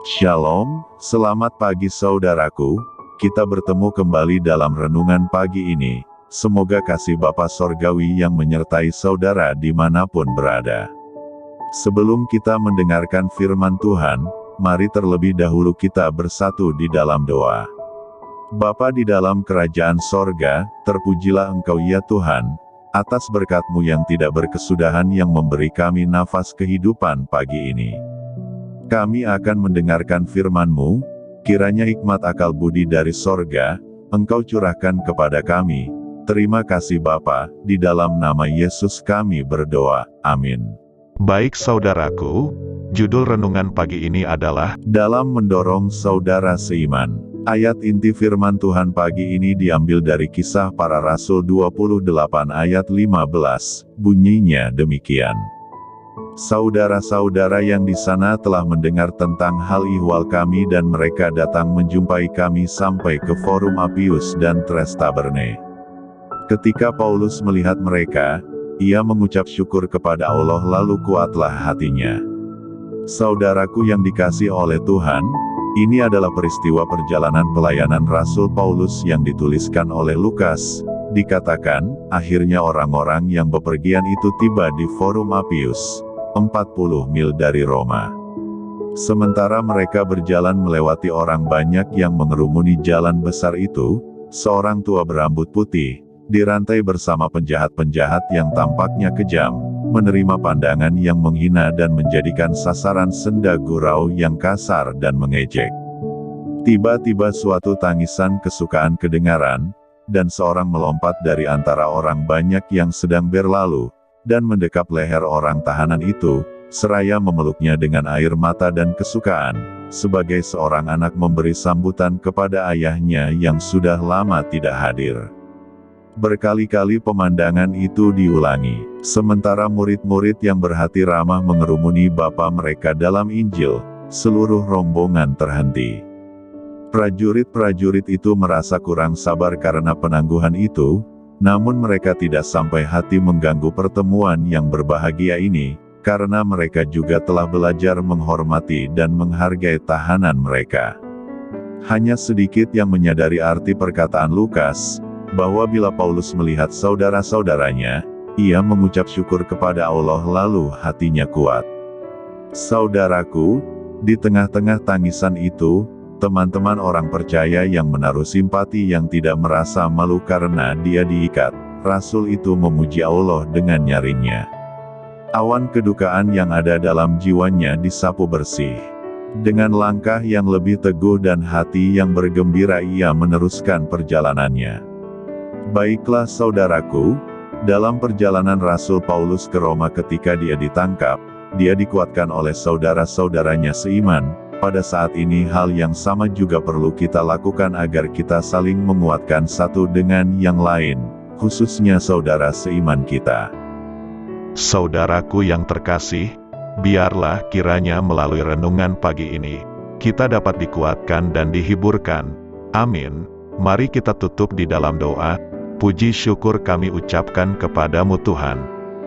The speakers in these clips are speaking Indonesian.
Shalom, selamat pagi saudaraku, kita bertemu kembali dalam renungan pagi ini. Semoga kasih Bapa Sorgawi yang menyertai saudara dimanapun berada. Sebelum kita mendengarkan firman Tuhan, mari terlebih dahulu kita bersatu di dalam doa. Bapa di dalam kerajaan sorga, terpujilah Engkau ya Tuhan, atas berkat-Mu yang tidak berkesudahan yang memberi kami nafas kehidupan pagi ini. Kami akan mendengarkan firman-Mu, kiranya hikmat akal budi dari sorga, Engkau curahkan kepada kami. Terima kasih Bapa, di dalam nama Yesus kami berdoa, amin. Baik saudaraku, judul renungan pagi ini adalah Dalam mendorong saudara seiman. Ayat inti firman Tuhan pagi ini diambil dari Kisah Para Rasul 28 ayat 15, bunyinya demikian. Saudara-saudara yang di sana telah mendengar tentang hal ihwal kami dan mereka datang menjumpai kami sampai ke Forum Appius dan Tres Tabernae. Ketika Paulus melihat mereka, ia mengucap syukur kepada Allah lalu kuatlah hatinya. Saudaraku yang dikasihi oleh Tuhan, ini adalah peristiwa perjalanan pelayanan Rasul Paulus yang dituliskan oleh Lukas. Dikatakan, akhirnya orang-orang yang bepergian itu tiba di Forum Appius, 40 mil dari Roma. Sementara mereka berjalan melewati orang banyak yang mengerumuni jalan besar itu, seorang tua berambut putih, dirantai bersama penjahat-penjahat yang tampaknya kejam, menerima pandangan yang menghina dan menjadikan sasaran senda gurau yang kasar dan mengejek. Tiba-tiba suatu tangisan kesukaan kedengaran, dan seorang melompat dari antara orang banyak yang sedang berlalu, dan mendekap leher orang tahanan itu, seraya memeluknya dengan air mata dan kesukaan, sebagai seorang anak memberi sambutan kepada ayahnya yang sudah lama tidak hadir. Berkali-kali pemandangan itu diulangi, sementara murid-murid yang berhati ramah mengerumuni bapa mereka dalam Injil, seluruh rombongan terhenti. Prajurit-prajurit itu merasa kurang sabar karena penangguhan itu, namun mereka tidak sampai hati mengganggu pertemuan yang berbahagia ini, karena mereka juga telah belajar menghormati dan menghargai tahanan mereka. Hanya sedikit yang menyadari arti perkataan Lukas, bahwa bila Paulus melihat saudara-saudaranya, ia mengucap syukur kepada Allah lalu hatinya kuat. Saudaraku, di tengah-tengah tangisan itu, teman-teman orang percaya yang menaruh simpati yang tidak merasa malu karena dia diikat, Rasul itu memuji Allah dengan nyaringnya. Awan kedukaan yang ada dalam jiwanya disapu bersih. Dengan langkah yang lebih teguh dan hati yang bergembira ia meneruskan perjalanannya. Baiklah saudaraku, dalam perjalanan Rasul Paulus ke Roma ketika dia ditangkap, dia dikuatkan oleh saudara-saudaranya seiman. Pada saat ini hal yang sama juga perlu kita lakukan agar kita saling menguatkan satu dengan yang lain, khususnya saudara seiman kita. Saudaraku yang terkasih, biarlah kiranya melalui renungan pagi ini, kita dapat dikuatkan dan dihiburkan. Amin. Mari kita tutup di dalam doa. Puji syukur kami ucapkan kepadamu Tuhan.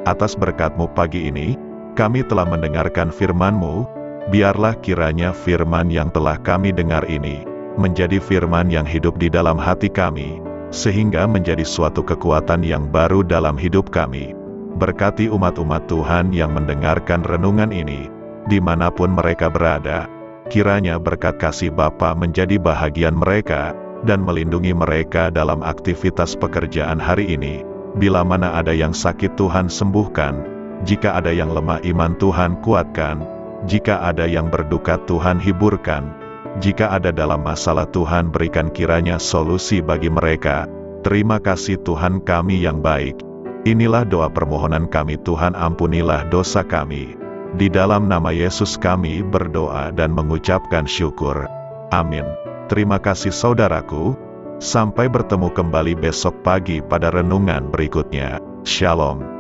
Atas berkat-Mu pagi ini, kami telah mendengarkan firman-Mu. Biarlah kiranya firman yang telah kami dengar ini, menjadi firman yang hidup di dalam hati kami, sehingga menjadi suatu kekuatan yang baru dalam hidup kami. Berkati umat-umat Tuhan yang mendengarkan renungan ini, dimanapun mereka berada, kiranya berkat kasih Bapa menjadi bahagian mereka, dan melindungi mereka dalam aktivitas pekerjaan hari ini. Bila mana ada yang sakit Tuhan sembuhkan, jika ada yang lemah iman Tuhan kuatkan, jika ada yang berduka Tuhan hiburkan, jika ada dalam masalah Tuhan berikan kiranya solusi bagi mereka. Terima kasih Tuhan kami yang baik. Inilah doa permohonan kami Tuhan, ampunilah dosa kami. Di dalam nama Yesus kami berdoa dan mengucapkan syukur. Amin. Terima kasih saudaraku. Sampai bertemu kembali besok pagi pada renungan berikutnya. Shalom.